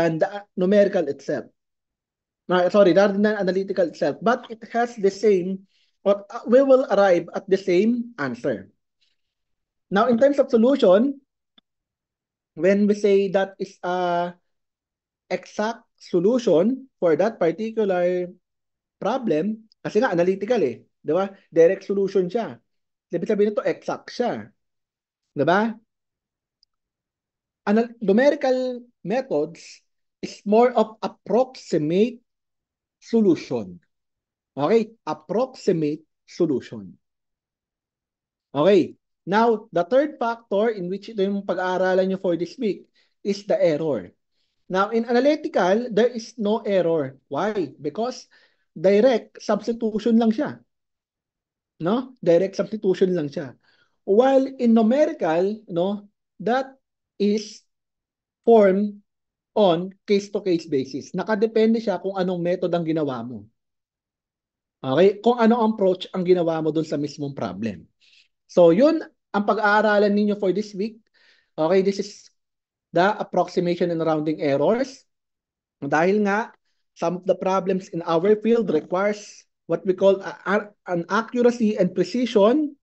and the numerical itself. Sorry, rather than analytical itself, but it has the same, or we will arrive at the same answer. Now, in terms of solution, when we say that is a exact solution for that particular problem, kasi nga analytical eh, di ba? Direct solution siya. Ibig sabihin nito, exact siya. Di ba? Numerical methods is more of approximate solution. Okay? Approximate solution. Okay. Now, the third factor in which ito yung pag-aaralan nyo for this week is the error. Now, in analytical, there is no error. Why? Because direct substitution lang siya. No? Direct substitution lang siya. While in numerical, no, that is formed on case-to-case basis. Nakadepende siya kung anong method ang ginawa mo. Okay? Kung anong approach ang ginawa mo dun sa mismong problem. So, yun ang pag-aaralan ninyo for this week. Okay, this is the approximation and rounding errors. Dahil nga, some of the problems in our field requires what we call an accuracy and precision,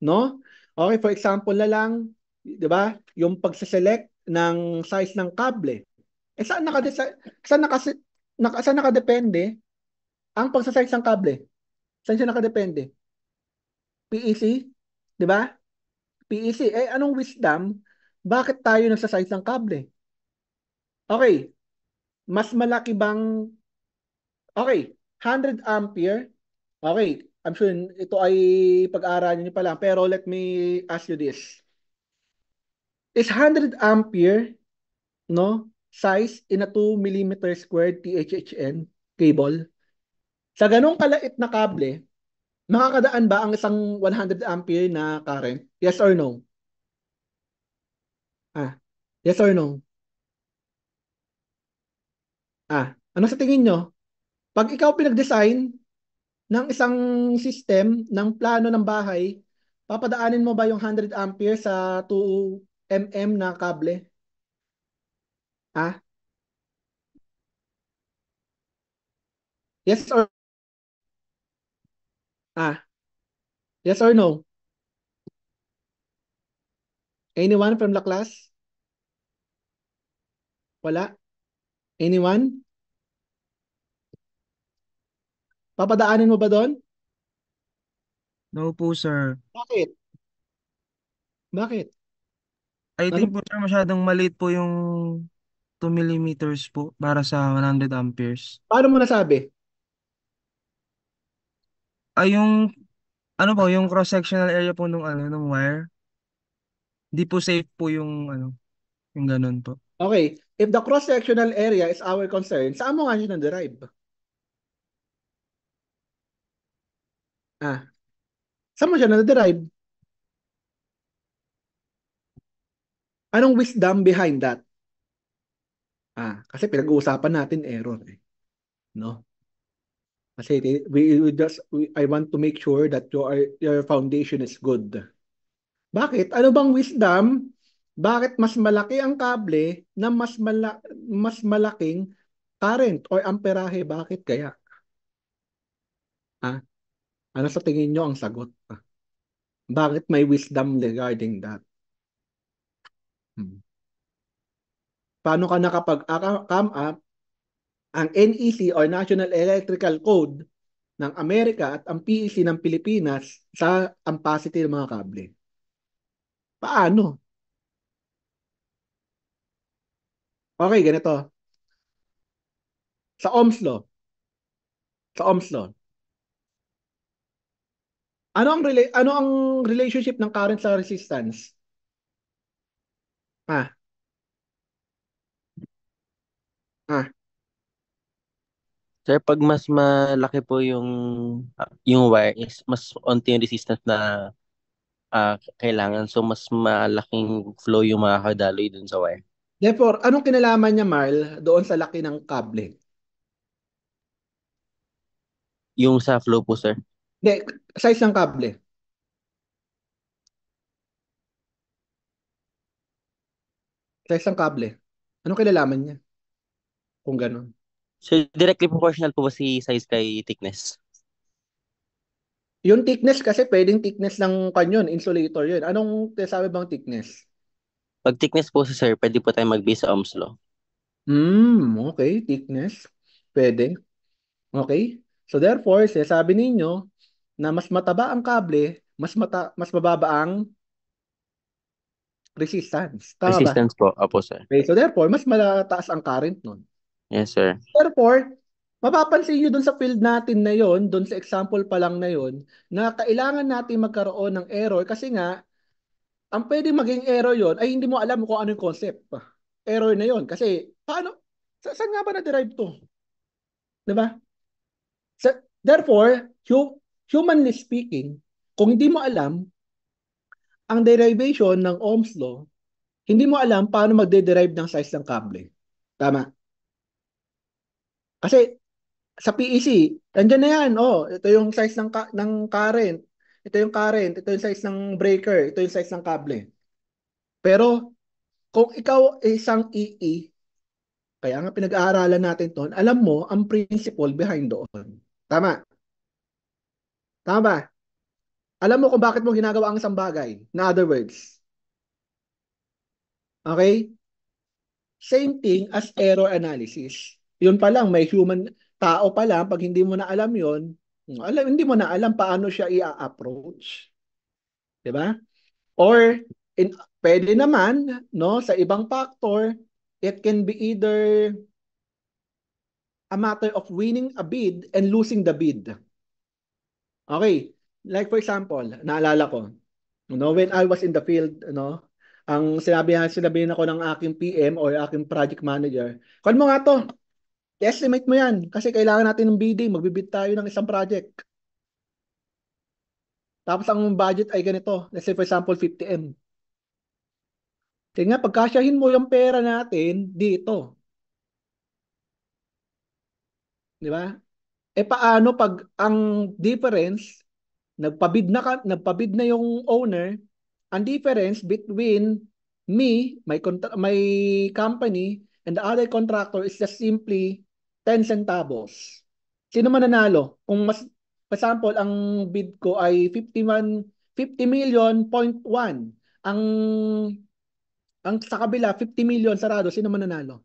no? Okay, for example na lang, 'di ba? Yung pagse-select ng size ng kable. Eh saan nakadepende ang pagse-size ng kable? Saan siya nakadepende? PEC, 'di ba? PEC. Eh anong wisdom? Bakit tayo nagsa-size ng kable? Okay, mas malaki bang okay, 100 ampere. Okay, I'm sure ito ay pag-aaralan niyo pa lang. Pero let me ask you this. Is 100 ampere, no, size in a 2 millimeter squared THHN cable? Sa ganong kalait na kable, makakadaan ba ang isang 100 ampere na current? Yes or no? Ah, yes or no? Ano sa tingin nyo? Pag ikaw pinag-design ng isang system ng plano ng bahay, papadaanin mo ba yung 100 ampere sa 2 mm na kable? Ah, yes or ah, yes or no? Anyone from the class? Wala? Anyone? Papadaanin mo ba doon? No po, sir. Bakit? Bakit? I Ano, think po, sir, masyadong maliit po yung 2 millimeters po para sa 100 amperes. paano mo nasabi? Ay, yung, ano po, yung cross-sectional area po nung, ano, nung wire, di po safe po yung, ano, yung ganun po. Okay, if the cross-sectional area is our concern, saan mo nga siya na-derive? Ah, saan mo siya na-derive? Anong wisdom behind that? Kasi pinag-uusapan natin error eh, no? Kasi I want to make sure that your foundation is good. Bakit? Ano bang wisdom? Bakit mas malaki ang kable na mas malaking current or amperahe? Bakit kaya? Ah, ano sa tingin nyo ang sagot? Bakit may wisdom regarding that? Hmm. Paano ka nakapag-come up ang NEC or National Electrical Code ng Amerika at ang PEC ng Pilipinas sa ampacity ng mga kable? Paano? Okay, ganito. Sa Ohm's Law. Sa Ohm's Law. Ano ang relationship ng current sa resistance? Ah, ah. Sir, pag mas malaki po yung wire is mas onti yung resistance na kailangan. So, mas malaking flow yung makakadaloy dun sa wire. Therefore, anong kinalaman niya, Marl, doon sa laki ng kable? Yung sa flow po, sir. Hindi, size ng kable. Size ng kable. Anong kinalaman niya? Kung gano'n. So, directly proportional po ba si size kay thickness? Yung thickness kasi pwedeng thickness ng kanyon, insulator yun. Anong sabi bang thickness? Pag thickness po sir, pwede po tayo mag-base sa Ohm's law. Okay, thickness. Pwede. Okay? So therefore, sabi ninyo na mas mataba ang kable, mas mababa ang resistance. Tama ba? Resistance po. Opo, sir. Okay, so therefore, mas mataas ang current nun. Yes, sir. Therefore, mapapansin nyo dun sa field natin na yon, dun sa example pa lang na yon, na kailangan natin magkaroon ng error kasi nga, ang pwede maging error yon ay hindi mo alam kung ano yung concept. Error na yon. Kasi, paano? Saan nga ba na-derive to? Diba? Therefore, humanly speaking, kung hindi mo alam ang derivation ng Ohm's law, hindi mo alam paano magde-derive ng size ng kable. Tama? Kasi sa PEC, nandiyan na yan. Oh, ito yung size ng current. Ito yung current. Ito yung size ng breaker. Ito yung size ng kable. Pero kung ikaw ay isang EE, kaya nga pinag-aaralan natin to, alam mo ang principle behind doon. Tama? Tama ba? Alam mo kung bakit mo ginagawa ang isang bagay. In other words. Okay? Same thing as error analysis. Yun pa lang, may human tao pa lang, pag hindi mo na alam yun, hindi mo na alam paano siya i-approach. Diba? Or, in, pwede naman, no, sa ibang factor, it can be either a matter of winning a bid and losing the bid. Okay. Like for example, naalala ko, when I was in the field, ang sinabihan ako ng aking PM or aking project manager, kung mo nga to, estimate mo yan kasi kailangan natin ng bidding, magbibid tayo ng isang project. Tapos ang budget ay ganito, let's say for example 50M. Kaya nga, pagkasyahin mo yung pera natin dito. Di ba? Paano pag ang difference, nagpabid na yung owner, ang difference between me, my company, and the other contractor is just simply 10 centavos. Sino mananalo? Kung for example, ang bid ko ay 50 million point 1. Ang sa kabila, 50 million sarado. Sino mananalo?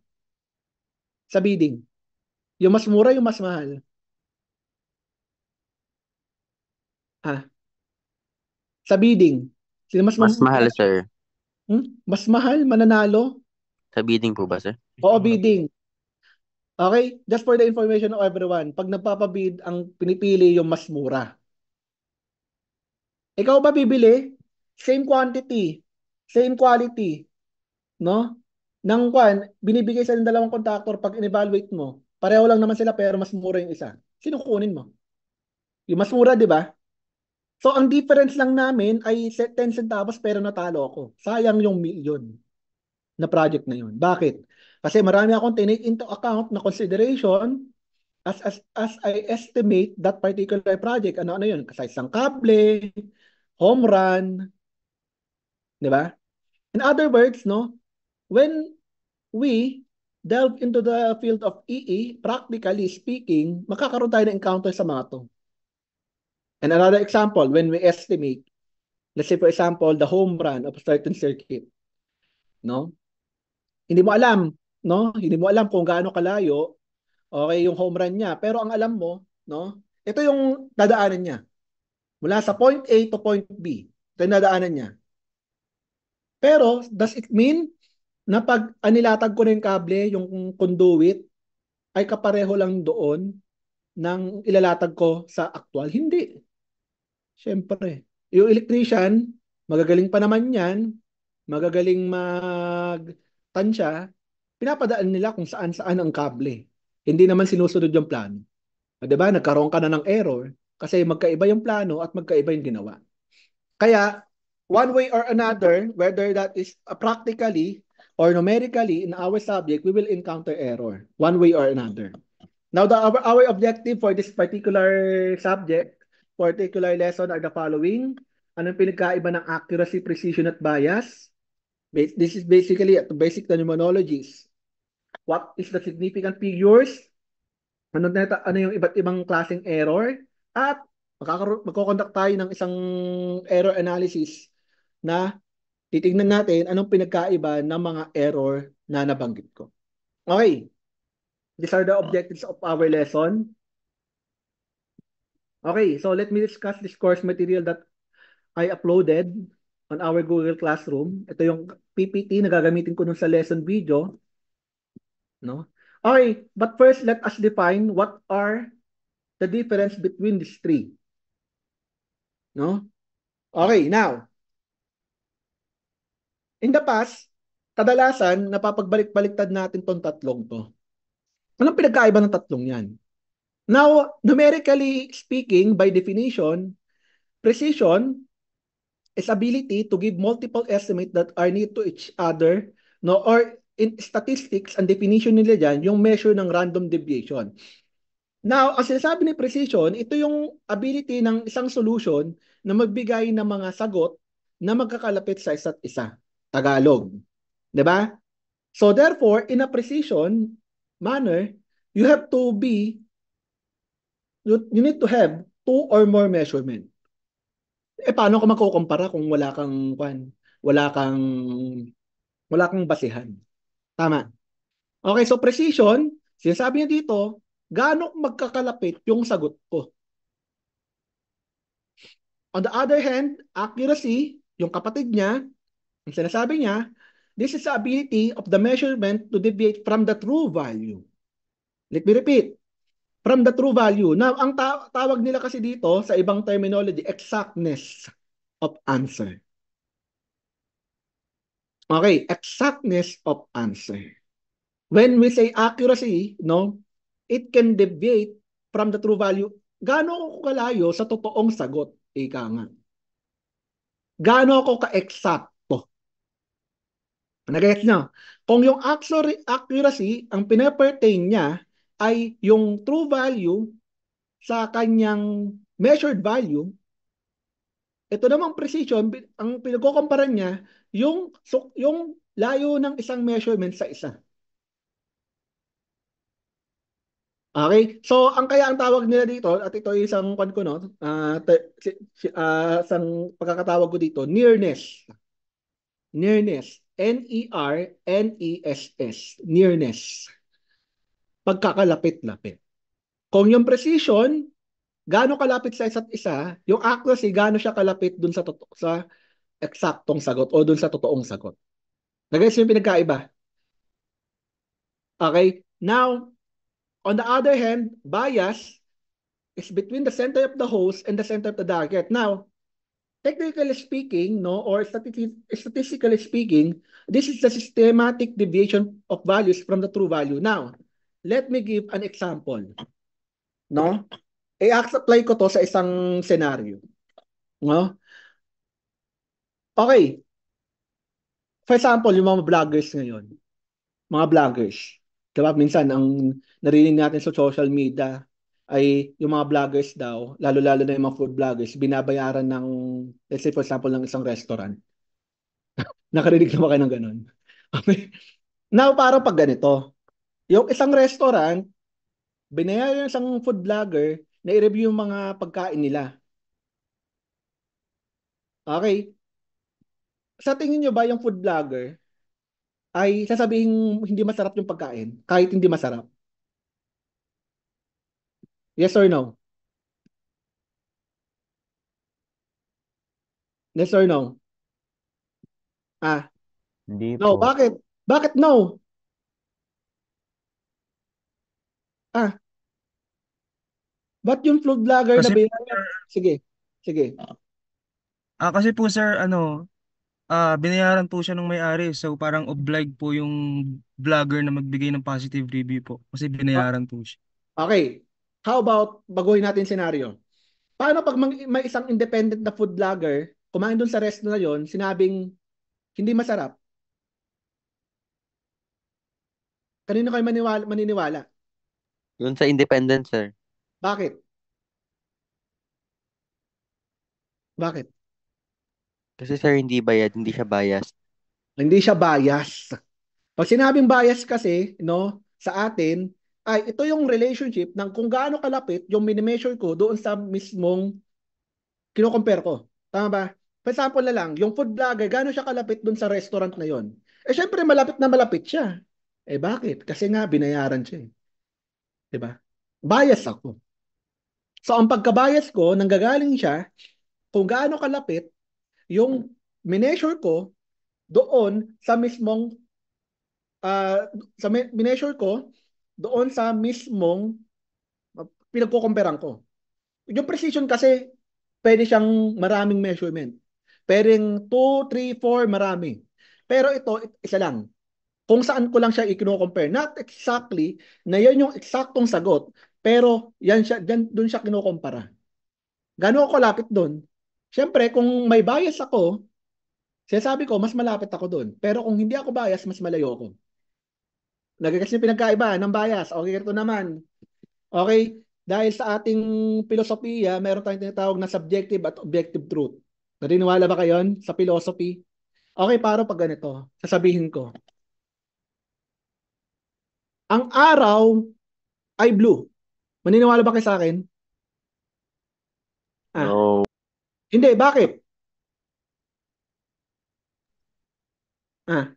Sa bidding. Yung mas mura, yung mas mahal. Ah, sa bidding. Sino Mas mahal, sir. Mas mahal, mananalo? Sa bidding po ba, sir? Oo, bidding. Okay? Just for the information of everyone, pag nagpapabid, ang pinipili yung mas mura. Ikaw ba bibili? Same quantity, same quality, no? Binibigay sa dalawang contractor pag in-evaluate mo. Pareho lang naman sila pero mas mura yung isa. Sino kukunin mo? Yung mas mura, di ba? So, ang difference lang namin ay 10 centavos pero natalo ako. Sayang yung million na project na yun. Bakit? Kasi marami akong tinake into account na consideration as I estimate that particular project. Ano yun? Size ng kable, home run, di ba? In other words, no, when we delve into the field of EE, practically speaking, makakaroon tayo ng encounter sa mga to. And another example, when we estimate, let's say for example, the home run of a certain circuit, no? Hindi mo alam, no? Hindi mo alam kung gaano kalayo, okay, yung home run niya. Pero ang alam mo, no? Ito yung dadaanan niya. Mula sa point A to point B. Ito yung dadaanan niya. Pero, does it mean na pag anilatag ko na yung kable, yung conduit, ay kapareho lang doon ng ilalatag ko sa actual? Hindi. Siyempre. Yung electrician, magagaling pa naman yan, magagaling mag-tansya, pinapadaan nila kung saan-saan ang kable. Hindi naman sinusunod yung plano. Diba? Nagkaroon ka na ng error kasi magkaiba yung plano at magkaiba yung ginawa. Kaya, one way or another, whether that is practically or numerically in our subject, we will encounter error one way or another. Now, our objective for this particular subject, particular lesson are the following. Anong pinagkaiba ng accuracy, precision, at bias? This is basically at the basic terminologies. what is the significant figures, ano yung iba't ibang klaseng error, at magkoconduct tayo ng isang error analysis na titignan natin anong pinagkaiba ng mga error na nabanggit ko. Okay, these are the objectives of our lesson. Okay, so let me discuss this course material that I uploaded on our Google Classroom. Ito yung PPT na gagamitin ko nun sa lesson video. No? Okay, but first let us define what are the difference between these three. No? Okay, now, in the past, kadalasan napapagbalik-baliktad natin tong tatlong to. Anong pinagkaiba ng tatlong yan? Now, numerically speaking, by definition, precision is ability to give multiple estimates that are near to each other, no, or in statistics, ang definition nila dyan, yung measure ng random deviation. Now, ang sinasabi ni precision, ito yung ability ng isang solution na magbigay ng mga sagot na magkakalapit sa isa't isa. Tagalog. 'Di ba? So therefore, in a precision manner, you have to be you need to have two or more measurement. Paano ko makukumpara kung wala kang basihan? Tama. Okay, so precision, sinasabi niya dito, gaano magkakalapit yung sagot ko. On the other hand, accuracy, yung kapatid niya, ang sinasabi niya, this is the ability of the measurement to deviate from the true value. Let me repeat. From the true value. Now, ang tawag nila kasi dito sa ibang terminology, exactness of answer. Okay, exactness of answer. When we say accuracy, no, it can deviate from the true value. Gaano ako kalayo sa totoong sagot? Ika nga. Gaano ako ka-exacto? Nag-gets nyo? Kung yung accuracy, ang pinapertain niya ay yung true value sa kanyang measured value, ito namang precision, ang pinagkukumpara niya, yung layo ng isang measurement sa isa. Okay? So, ang tawag nila dito, at ito ay isang kwan ko, no? Isang pagkakatawag ko dito, nearness. Nearness. N-E-R-N-E-S-S. Nearness. Pagkakalapit-lapit. Kung yung precision, gaano kalapit sa isa't isa, yung accuracy, gaano siya kalapit dun sa eksaktong sagot o dun sa totoong sagot. Nag-gets yung pinagkaiba? Okay? Now, on the other hand, bias is between the center of the host and the center of the target. Now, technically speaking, no, or statistically speaking, this is the systematic deviation of values from the true value. Now, let me give an example. No? I-apply ko to sa isang scenario. No? Okay. For example, yung mga vloggers ngayon. Mga vloggers. Diba? Minsan, ang narinig natin sa social media ay yung mga vloggers daw, lalo-lalo na yung mga food vloggers, binabayaran ng, let's say for example, ng isang restaurant. Nakarinig na ba kayo ng ganun? Okay. Now, parang pag ganito, yung isang restaurant, binayaran ng isang food vlogger na i-review yung mga pagkain nila. Okay. Sa tingin nyo ba yung food vlogger ay sasabihin hindi masarap yung pagkain kahit hindi masarap? Yes or no? Yes or no? Ah, Hindi no. po. Bakit? Bakit no? Ah, ba't yung food vlogger na Kasi po, binayaran? Sige. Sige. kasi po sir, binayaran po siya ng may-ari. So parang obliged po yung vlogger na magbigay ng positive review po. Kasi Ah, binayaran po siya. okay. How about baguhin natin scenario? Paano pag may isang independent na food vlogger, kumain doon sa resto na yon, sinabing hindi masarap? Kanino kayo maniniwala? Yun sa independent, sir. Bakit? Bakit? Kasi sir, hindi bayad, hindi siya biased. Hindi siya bias. Pag sinabing bias kasi, no, sa atin, ay ito yung relationship ng kung gaano kalapit yung minimeasure ko doon sa mismong kino-compare ko. Tama ba? For example na lang, yung food vlogger, gaano siya kalapit doon sa restaurant na yon? Eh syempre malapit na malapit siya. Eh bakit? Kasi nga binayaran siya eh. 'Di ba? Bias ako. So ang pagka-bias ko, nanggagaling siya kung gaano kalapit yung mineasure ko doon sa mismong mineasure ko doon sa mismong pinagkukumperan ko. Yung precision kasi, pwede siyang maraming measurement. Pwedeng 2, 3, 4, marami. Pero ito, isa lang. Kung saan ko lang siya i-compare. Not exactly na yan yung eksaktong sagot. Pero yan siya, doon siya kinukumpara. Gano'n ako kalapit doon? Siyempre, kung may bias ako, sinasabi ko, mas malapit ako doon. Pero kung hindi ako bias, mas malayo ako. Nagagas yung pinagkaiba ng bias. Okay, ito naman. Okay? Dahil sa ating filosofiya, meron tayong tinatawag na subjective at objective truth. Naniniwala ba kayo sa philosophy? Okay, para pag ganito, sasabihin ko. Ang araw ay blue. Maniniwala ba kayo sa akin? No. Hindi, bakit? Ah,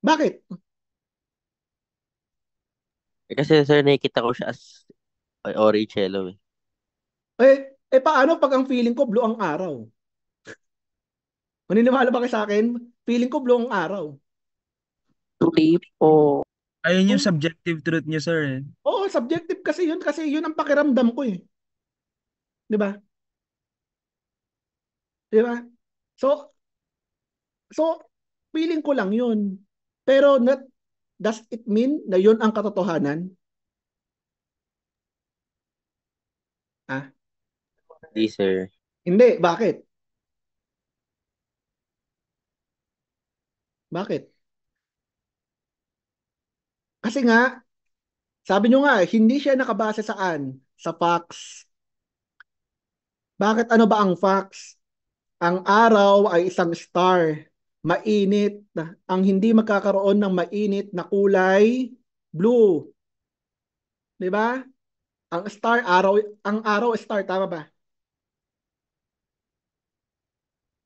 bakit? Kasi sir, nakikita ko siya as orange yellow eh. Paano pag ang feeling ko blue ang araw? Maniniwala ba kayo sa akin? Feeling ko blue ang araw. Hindi po. Ayun yung Oh, subjective truth niya, sir, eh. oo, subjective kasi yun ang pakiramdam ko eh. 'Di ba? 'Di ba? So, so feeling ko lang yun. Pero does it mean na yun ang katotohanan? Ah, Hindi sir. hindi. Bakit? Bakit? Kasi nga, sabi nyo nga, hindi siya nakabase saan? Sa facts. Bakit ano ba ang facts? Ang araw ay isang star. Mainit. Ang hindi magkakaroon ng mainit na kulay, blue. Di ba? Ang araw star, tama ba?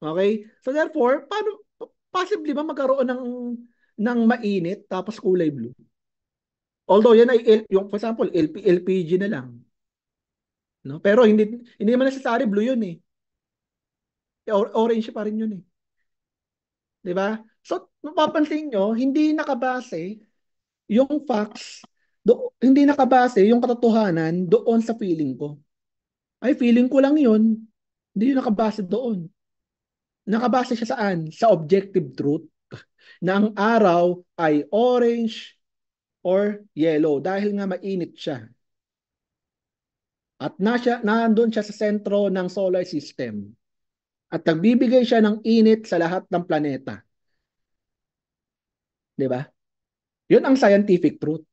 Okay? So therefore, possibly ba magkaroon ng mainit tapos kulay blue? Although yan ay yung for example, LPG na lang, no? Pero hindi naman necessary blue yun eh. Orange pa rin yun eh. 'Di ba? So, mapapansin nyo, yung facts, hindi nakabase yung katotohanan doon sa feeling ko. Ay, feeling ko lang yun. Hindi yun nakabase doon. Nakabase siya saan? Sa objective truth na ang araw ay orange or yellow dahil nga mainit siya. At nandun siya sa sentro ng solar system. At nagbibigay siya ng init sa lahat ng planeta. 'Di ba? Yun ang scientific truth.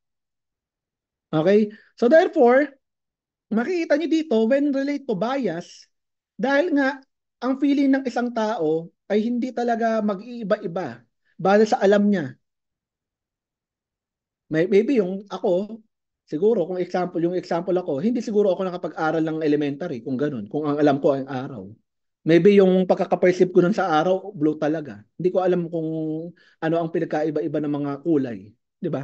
Okay? So therefore, makikita niyo dito when relate to bias, dahil nga ang feeling ng isang tao ay hindi talaga mag-iiba-iba base sa alam niya. Maybe yung ako, siguro kung yung example ako, hindi siguro ako nakapag-aral ng elementary kung ganun, kung ang alam ko ay araw. Maybe yung pagkakaperceive ko nun sa araw, blue talaga. Hindi ko alam kung ano ang pinagkaiba-iba ng mga kulay. Di ba?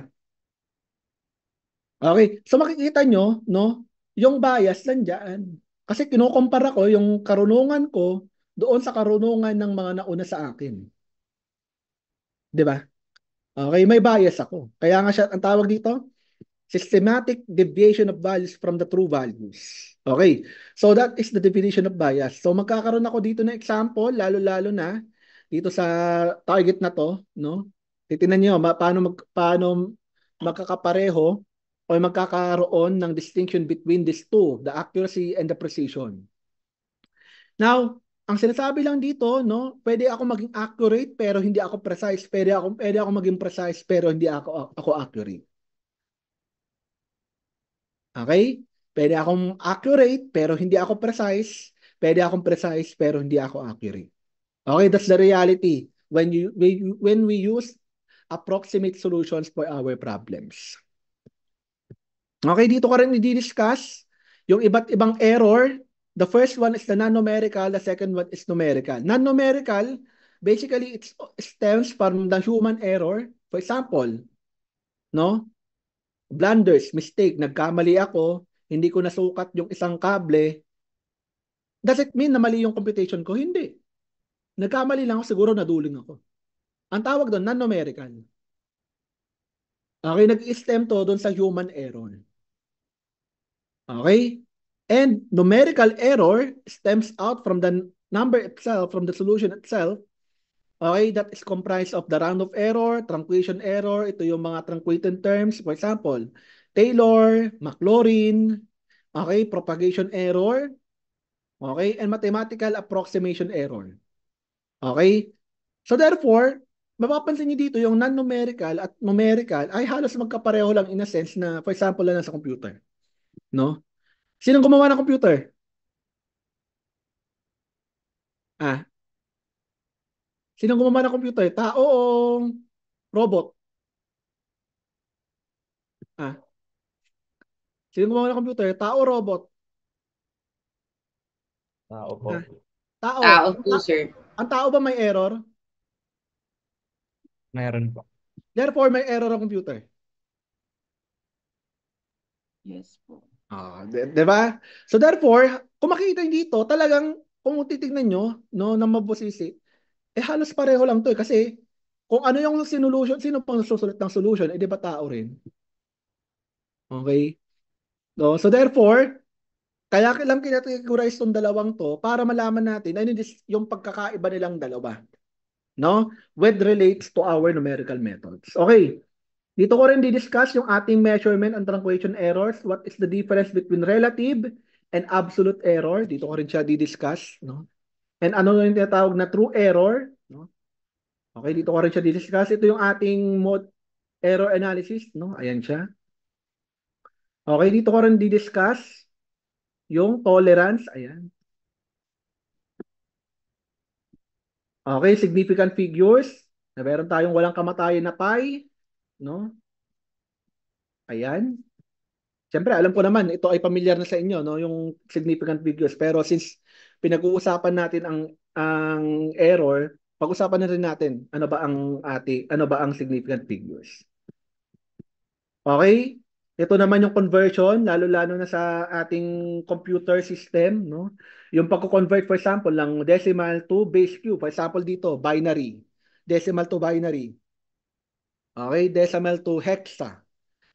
Okay. So makikita nyo, no, yung bias nandiyan. Kasi kinukumpara ko yung karunungan ko doon sa karunungan ng mga nauna sa akin. Di ba? Okay, may bias ako. Kaya nga siya, ang tawag dito, systematic deviation of values from the true values. Okay. So that is the definition of bias. So magkakaroon ako dito ng example, lalo-lalo na dito sa target na to, no? Titingnan niyo paano magkakapareho o magkakaroon ng distinction between these two, the accuracy and the precision. Now, ang sinasabi lang dito, no, pwede ako maging accurate pero hindi ako precise. Pwede ako maging precise pero hindi ako accurate. Okay? Pwede akong accurate pero hindi ako precise. Pwede akong precise pero hindi ako accurate. Okay, that's the reality. When we use approximate solutions for our problems. Okay, dito ko rin i-discuss yung iba't ibang error. The first one is the non-numerical, the second one is numerical. Non-numerical, basically it stems from the human error. For example, no? Blunders, mistake, nagkamali ako, hindi ko nasukat yung isang kable. Does it mean na mali yung computation ko? Hindi. Nagkamali lang ako, siguro naduling ako. Ang tawag doon, non-numerical. Okay, nag-stem to doon sa human error. Okay? And numerical error stems out from the number itself, from the solution itself. Okay, that is comprised of the round of error, truncation error, ito yung mga truncated terms. For example, Taylor, Maclaurin, okay, propagation error, okay, and mathematical approximation error. Okay? So therefore, mapapansin niyo dito yung non-numerical at numerical ay halos magkapareho lang in a sense na, for example, lang sa computer. No? Sinong gumawa ng computer? Ah, sinong gumawa ng computer? Tao o robot? Ah, sinong gumawa ng computer? Tao o robot? Tao po. Ah, tao. Tao po, sir. Ang tao ba may error? Meron po. Therefore, may error ang computer. Yes po. Diba? So therefore, kung makikita nyo dito, talagang kung titignan nyo, no, na mabusisi, halos pareho lang to kasi kung ano yung solution, sino pang susulat ng solution, di ba tao rin? Okay? No, so therefore, kaya lang kinategorize itong dalawang to para malaman natin ano yung pagkakaiba nilang dalawa. No? With relates to our numerical methods. Okay. Dito ko rin di-discuss yung ating measurement and truncation errors. What is the difference between relative and absolute error? Dito ko rin siya di-discuss. No? And ano yung tinatawag na true error? No? Okay, dito ko rin siya di-discuss. Ito yung ating mode error analysis. No? Ayan siya. Okay, dito ko rin di-discuss yung tolerance. Ayan. Okay, significant figures. Na meron tayong walang kamatayan na pi. No? Ayan. Siyempre, alam ko naman, ito ay familiar na sa inyo, no, yung significant figures. Pero since pinag-uusapan natin ang error, pag-usapan na rin natin ano ba ang significant figures. Okay? Ito naman yung conversion, lalo-lalo na sa ating computer system, no? Yung pagko-convert, for example, ng decimal to base Q. For example, dito, binary. Decimal to binary. Okay? Decimal to hexa.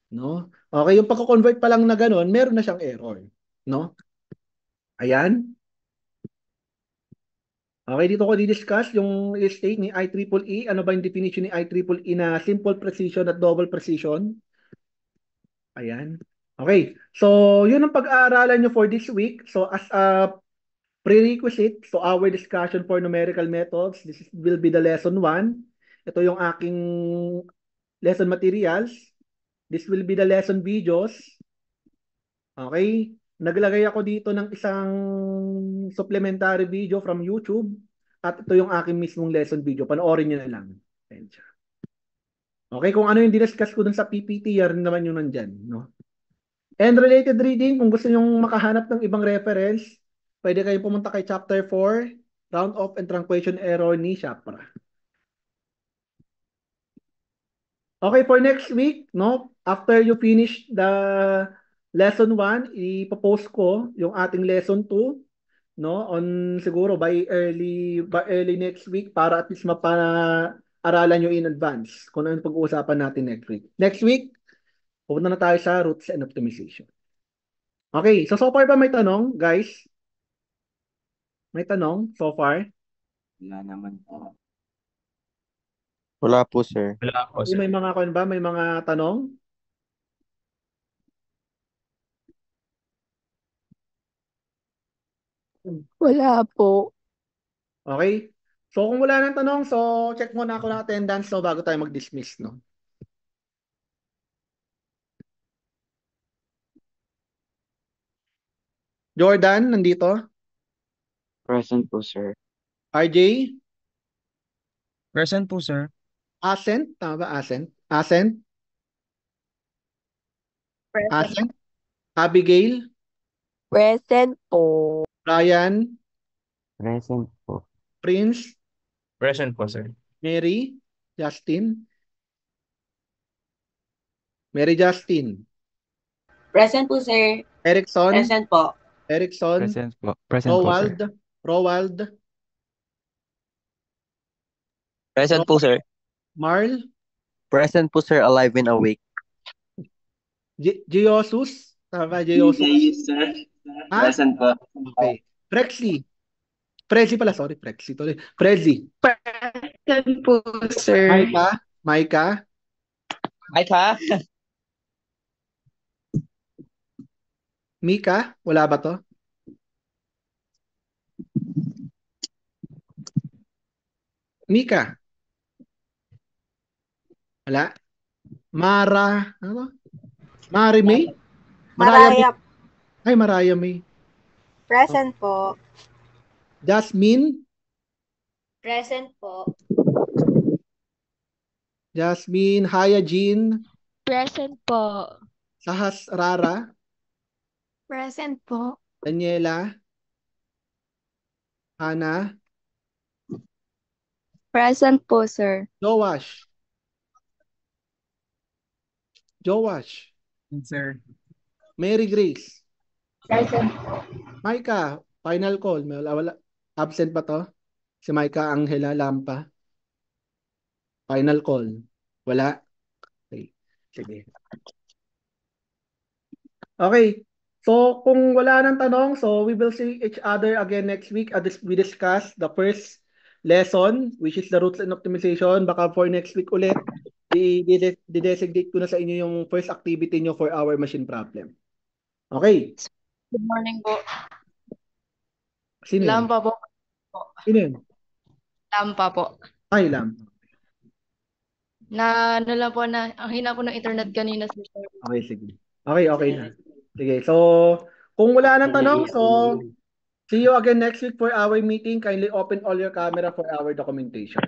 No? Okay, yung pagko-convert pa lang na ganun, meron na siyang error, no? Ayan. Okay, dito ko di-discuss yung state ni IEEE. Ano ba yung definition ni IEEE na simple precision at double precision? Ayan. Okay, so yun ang pag-aaralan nyo for this week. So as a prerequisite, so our discussion for numerical methods, will be the lesson 1. Ito yung aking lesson materials. This will be the lesson videos. Okay? Naglagay ako dito ng isang supplementary video from YouTube at ito yung aking mismong lesson video. Panoorin nyo na lang. Okay? Kung ano yung discuss ko dun sa PPT, yan naman yung nandyan. No? And related reading, kung gusto nyo makahanap ng ibang reference, pwede kayong pumunta kay chapter 4, round off and truncation error ni Shapra. Okay, for next week, no? After you finish the lesson 1, ipopost ko yung ating lesson 2, no? On siguro by early next week para at least mapa-aralan nyo in advance kung ano pag-uusapan natin next week. Next week, pupunta na tayo sa roots and optimization. Okay, so far ba may tanong, guys? May tanong so far? Wala naman po. Wala po, sir. Wala po, Okay, sir. may mga may mga tanong? Wala po. Okay? So kung wala nang tanong, so check muna ako ng attendance no, bago tayo mag-dismiss, no? Jordan, nandito? Present po, sir. RJ? Present po, sir. Ascent, tama ba? Ascent? Ascent? Ascent? Abigail? Present po. Ryan? Present po. Prince? Present po, sir. Mary? Justin? Mary Justin? Present po, sir. Erickson? Present po. Erickson? Present po. Present po, sir. Rowald? Rowald? Present po, sir. Marl? Present po, sir. Alive and awake. Giosus? Tama ba? Giosus? Yes, sir. Ah? Present po. Okay. Prexy? Prezi pala, sorry. Prexy. Prezi? Present po, sir. Maika? Maika? Ay, ka? Mika? Wala ba to? Mika? Wala? Mara? Ano? Mari May? Maraya. Ay, Maraya May. Present po. Jasmine? Present po. Jasmine? Haya Jean? Present po. Sahas Rara? Present po. Daniela? Hana? Present po, sir. Joash? Joash? Sir. Mary Grace? Present. Maika? Final call. Wala. Absent pa to? Si Maika Angela Lampa? Final call. Wala? Okay. Sige. Okay. So, kung wala nang tanong, so we will see each other again next week. We discuss the first lesson, which is the roots and optimization. Baka for next week ulit, i-designate ko na sa inyo yung first activity nyo for our machine problem. Okay. Good morning po. Sino yun? Lampa po. Sino yun? Lampa po. Ay, Lampa. Ano lang po na, ang hina po ng internet kanina, sir. Okay, sige. Okay na. Sige, so, kung wala nang tanong, so, see you again next week for our meeting. Kindly open all your camera for our documentation.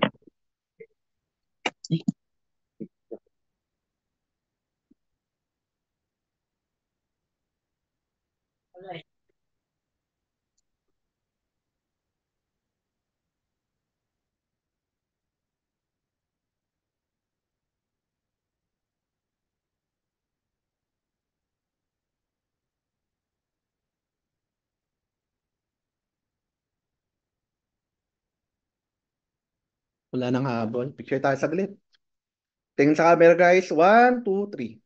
Wala nang habol. Picture tayo saglit. Tingin sa camera, guys. 1, 2, 3.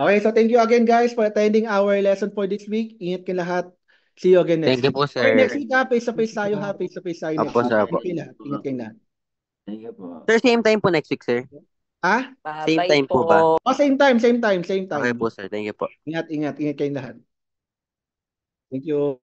Okay, so thank you again, guys, for attending our lesson for this week. Ingat kayo lahat. See you again next Thank you week. po, sir. Okay, next week, face-to-face tayo, face-to-face tayo next Apo, week. sir, Ingat apo. kayo lahat. Ingat kayo lahat. Thank you po. Sir, same time po next week, sir. Ah? Same time po ba? Oh, same time. Okay po, sir. Thank you po. Ingat kayo lahat. Thank you.